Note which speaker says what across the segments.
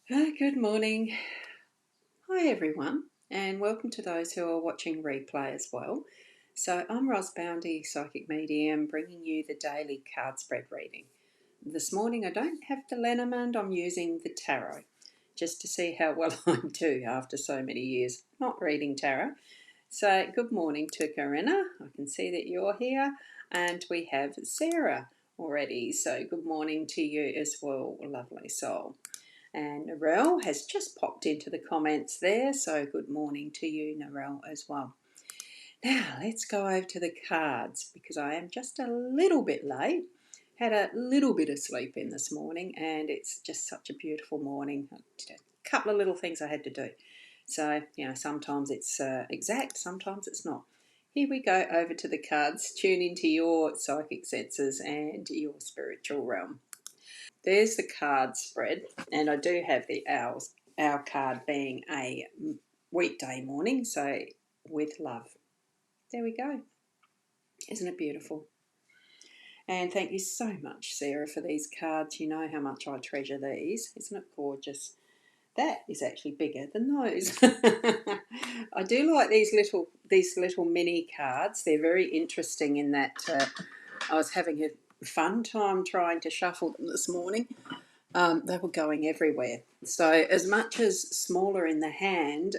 Speaker 1: Good morning. Hi, everyone, and welcome to those who are watching replay as well. So, I'm Boundy, Psychic Medium, bringing you the daily card spread reading. This morning, I don't have the Lenormand, I'm using the tarot just to see how well I do after so many years not reading tarot. So, good morning to Corinna. I can see that you're here, and we have Sarah already. So, good morning to you as well, lovely soul. And Narelle has just popped into the comments there, so good morning to you, Narelle, as well. Now, let's go over to the cards because I am just a little bit late. Had a little bit of sleep in this morning, and it's just such a beautiful morning. I did a couple of little things I had to do. So, sometimes it's exact, sometimes it's not. Here we go over to the cards. Tune into your psychic senses and your spiritual realm. There's the card spread, and I do have the owl card being a weekday morning, so with love. There we go. Isn't it beautiful? And thank you so much, Sarah, for these cards. You know how much I treasure these. Isn't it gorgeous? That is actually bigger than those. I do like these little mini cards. They're very interesting in that I was having a fun time trying to shuffle them this morning. They were going everywhere. So as much as smaller in the hand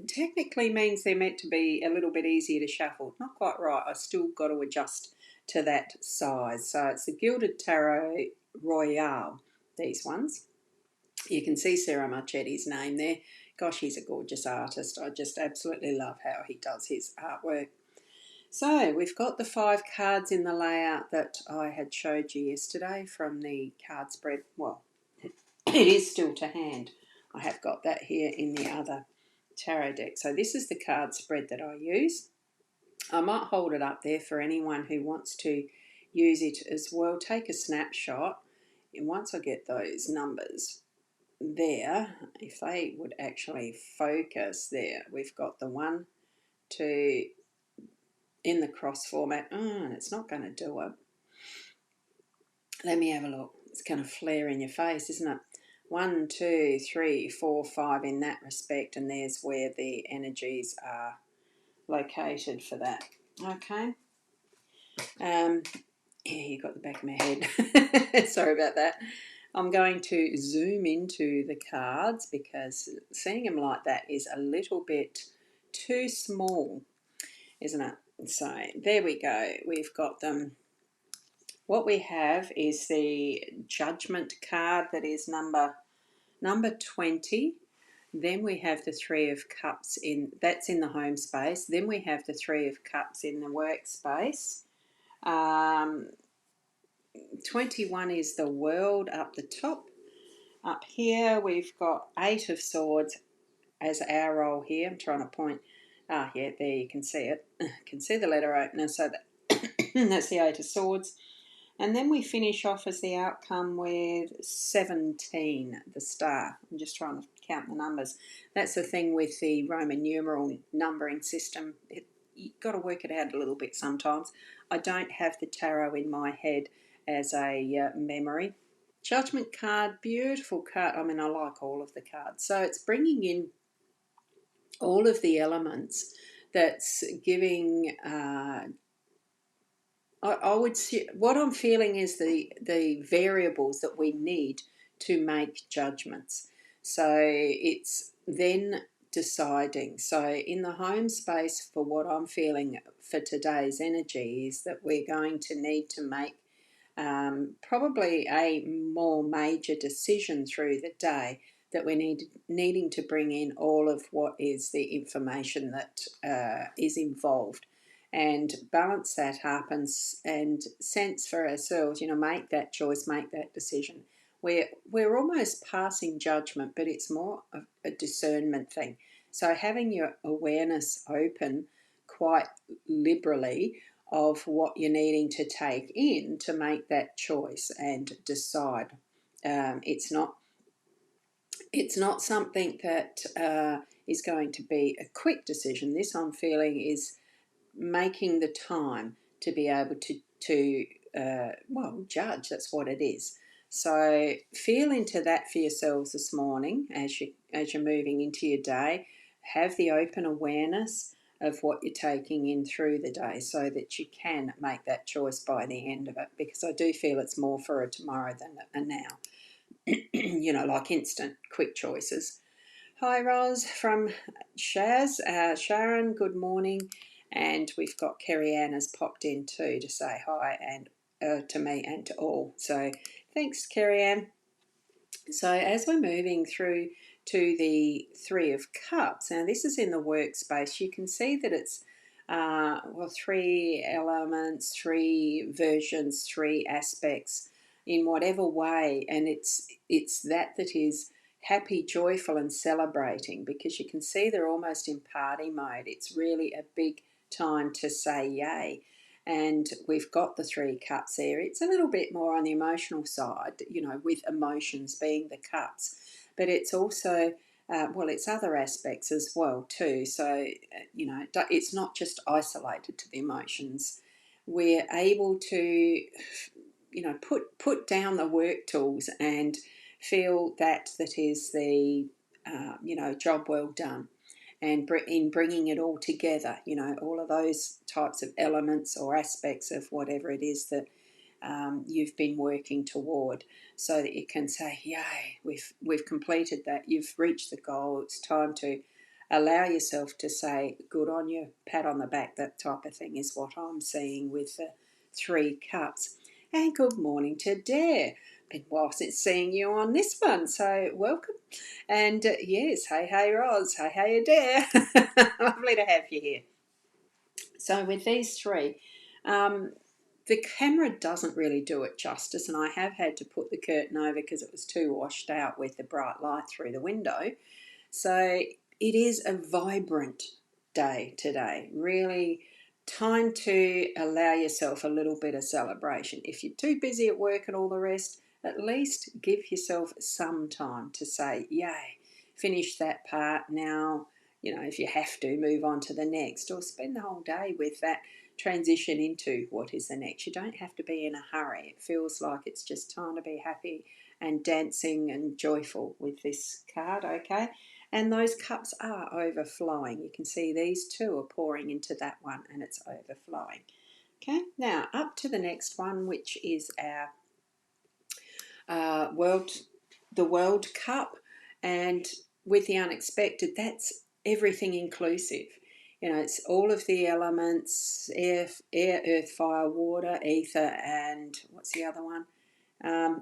Speaker 1: technically means they're meant to be a little bit easier to shuffle. Not quite right. I still got to adjust to that size. So it's the Gilded Tarot Royale, these ones. You can see Sarah Marchetti's name there. Gosh, he's a gorgeous artist. I just absolutely love how he does his artwork. So we've got the 5 cards in the layout that I had showed you yesterday from the card spread. Well, it is still to hand. I have got that here in the other tarot deck. So this is the card spread that I use. I might hold it up there for anyone who wants to use it as well. Take a snapshot, and once I get those numbers there, if they would actually focus there, we've got the 1, 2 in the cross format. And it's not going to do it. Let me have a look. It's going to flare in your face, isn't it? 1, 2, 3, 4, 5 in that respect, and there's where the energies are located for that. Okay. Yeah, you got the back of my head. Sorry about that. I'm going to zoom into the cards because seeing them like that is a little bit too small, isn't it? So there we go. We've got them. What we have is the Judgment card that is number 20. Then we have the 3 of Cups that's in the home space. Then we have the 3 of Cups in the workspace. 21 is the World up the top. Up here we've got 8 of Swords as our role here. I'm trying to point. Yeah, there you can see it. You can see the letter opener. So that's the 8 of Swords. And then we finish off as the outcome with 17, the star. I'm just trying to count the numbers. That's the thing with the Roman numeral numbering system. You've got to work it out a little bit sometimes. I don't have the tarot in my head as a memory. Judgment card, beautiful card. I mean, I like all of the cards. So it's bringing in all of the elements that's giving I would say what I'm feeling is the variables that we need to make judgments. So it's then deciding. So in the home space, for what I'm feeling for today's energy is that we're going to need to make probably a more major decision through the day, that we're needing to bring in all of what is the information that is involved and balance that up and sense for ourselves, make that choice, make that decision. We're almost passing judgment, but it's more of a discernment thing. So having your awareness open quite liberally of what you're needing to take in to make that choice and decide. It's not something that is going to be a quick decision. This, I'm feeling, is making the time to be able to judge. That's what it is. So feel into that for yourselves this morning as you're moving into your day. Have the open awareness of what you're taking in through the day so that you can make that choice by the end of it, because I do feel it's more for a tomorrow than a now. Like instant quick choices. Hi Ros from Sharon, good morning. And we've got Kerry Ann has popped in too to say hi and to me and to all. So thanks, Kerry Ann. So as we're moving through to the Three of Cups, now this is in the workspace, you can see that it's three elements, three versions, three aspects in whatever way, and it's that is happy, joyful, and celebrating, because you can see they're almost in party mode. It's really a big time to say yay. And we've got the Three Cups there. It's a little bit more on the emotional side, with emotions being the cups, but it's also it's other aspects as well too. So it's not just isolated to the emotions. We're able to put down the work tools and feel that is the job well done, and in bringing it all together, all of those types of elements or aspects of whatever it is that you've been working toward, so that you can say, yay, we've completed that, you've reached the goal, it's time to allow yourself to say, good on you, pat on the back, that type of thing is what I'm seeing with the Three Cups. And good morning to Dare. Been a while since seeing you on this one, so welcome. And yes, hey Roz, hey Adair. Lovely to have you here. So with these three, the camera doesn't really do it justice, and I have had to put the curtain over because it was too washed out with the bright light through the window. So it is a vibrant day today. Really time to allow yourself a little bit of celebration. If you're too busy at work and all the rest, at least give yourself some time to say, yay, finish that part now. If you have to, move on to the next, or spend the whole day with that transition into what is the next. You don't have to be in a hurry. It feels like it's just time to be happy and dancing and joyful with this card, okay? And those cups are overflowing. You can see these two are pouring into that one, and it's overflowing. Okay, now up to the next one, which is our the World Cup, and with the unexpected, that's everything inclusive. It's all of the elements: air, earth, fire, water, ether, and what's the other one? Um,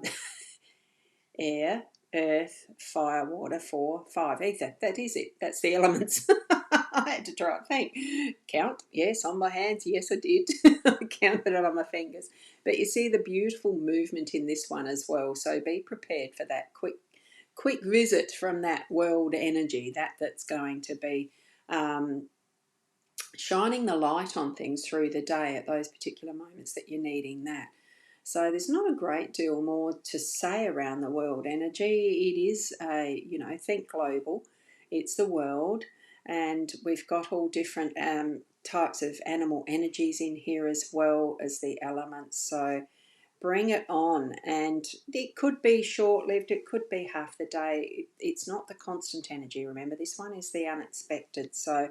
Speaker 1: Air, earth, fire, water, 4, 5, ether. That is it. That's the elements. I had to try and think. Count, yes, on my hands. Yes, I did. I counted it on my fingers. But you see the beautiful movement in this one as well. So be prepared for that quick visit from that world energy, that's going to be shining the light on things through the day at those particular moments that you're needing that. So there's not a great deal more to say around the world energy. It is think global. It's the world, and we've got all different types of animal energies in here as well as the elements. So bring it on, and it could be short-lived, it could be half the day. It's not the constant energy. Remember, this one is the unexpected. So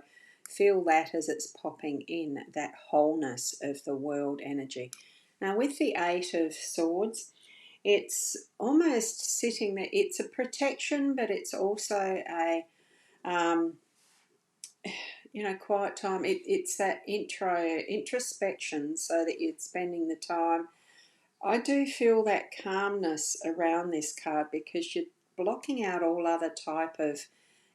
Speaker 1: feel that as it's popping in, that wholeness of the world energy. Now with the Eight of Swords, it's almost sitting there. It's a protection, but it's also a quiet time. It's that introspection, so that you're spending the time. I do feel that calmness around this card, because you're blocking out all other type of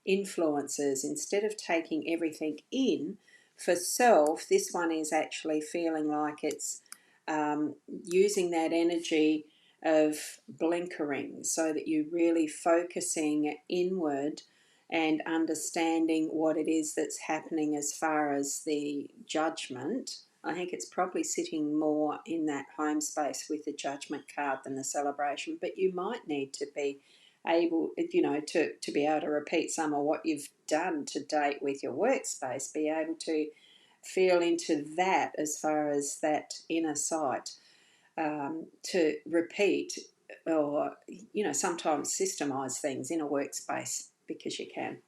Speaker 1: influences. Instead of taking everything in for self, this one is actually feeling like it's using that energy of blinkering, so that you're really focusing inward and understanding what it is that's happening as far as the judgment. I think it's probably sitting more in that home space with the judgment card than the celebration, but you might need to be able, to be able to repeat some of what you've done to date with your workspace, be able to feel into that as far as that inner sight, to repeat or sometimes systemize things in a workspace because you can.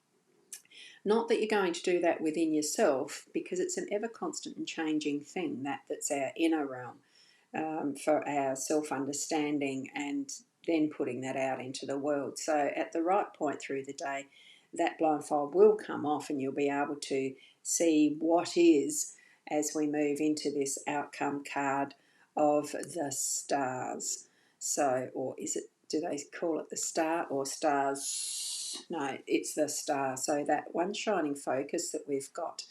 Speaker 1: Not that you're going to do that within yourself, because it's an ever constant and changing thing, that's our inner realm, for our self-understanding and then putting that out into the world. So at the right point through the day, that blindfold will come off and you'll be able to see what is as we move into this outcome card of the stars. So, or is it, do they call it the star or stars? No, it's the star. So that one shining focus that we've got,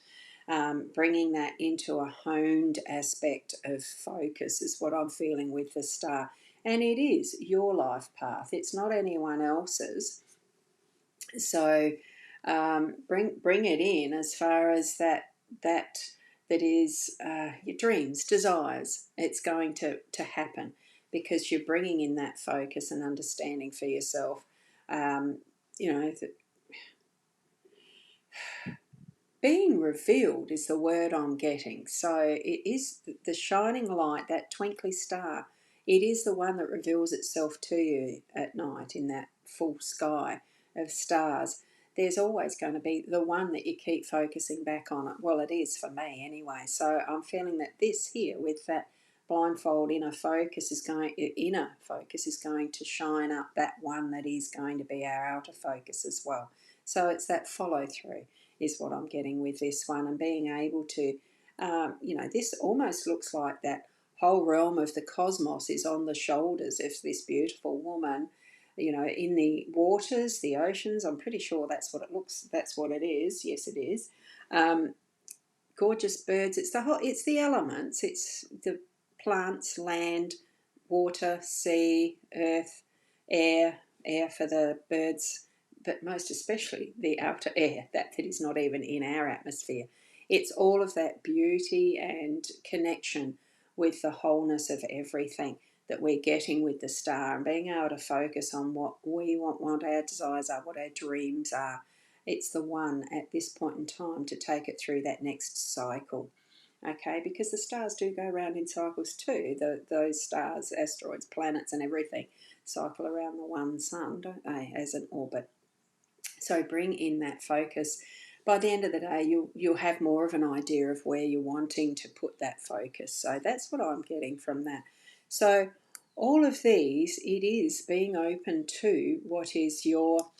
Speaker 1: bringing that into a honed aspect of focus is what I'm feeling with the star. And it is your life path. It's not anyone else's. So bring it in as far as that is your dreams, desires. It's going to happen because you're bringing in that focus and understanding for yourself. You know, being revealed is the word I'm getting. So it is the shining light, that twinkly star. It is the one that reveals itself to you at night in that full sky of stars. There's always going to be the one that you keep focusing back on. Well, it is for me anyway. So I'm feeling that this here with that blindfold inner focus is going to shine up that one that is going to be our outer focus as well. So it's that follow through is what I'm getting with this one, and being able to, this almost looks like that whole realm of the cosmos is on the shoulders of this beautiful woman, in the waters, the oceans. I'm pretty sure that's what it is. Yes, it is. Gorgeous birds. It's the elements. It's the plants, land, water, sea, earth, air for the birds, but most especially the outer air, that is not even in our atmosphere. It's all of that beauty and connection with the wholeness of everything that we're getting with the star, and being able to focus on what we want, what our desires are, what our dreams are. It's the one at this point in time to take it through that next cycle. Okay, because the stars do go around in cycles too. Those stars, asteroids, planets and everything cycle around the one sun, don't they, as an orbit. So bring in that focus. By the end of the day, you'll have more of an idea of where you're wanting to put that focus. So that's what I'm getting from that. So all of these, it is being open to what is your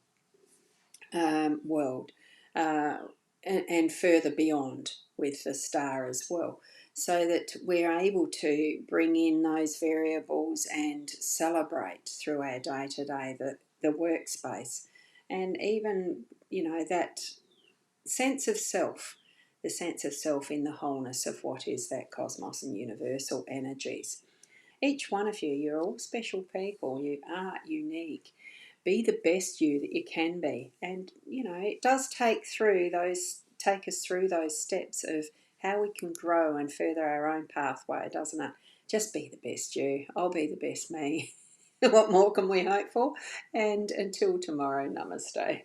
Speaker 1: world, and further beyond with the star as well, so that we're able to bring in those variables and celebrate through our day-to-day the workspace, and even that sense of self, the sense of self in the wholeness of what is that cosmos and universal energies. Each one of you, you're all special people. You are unique. Be the best you that you can be. And, it does take us through those steps of how we can grow and further our own pathway, doesn't it? Just be the best you. I'll be the best me. What more can we hope for? And until tomorrow, namaste.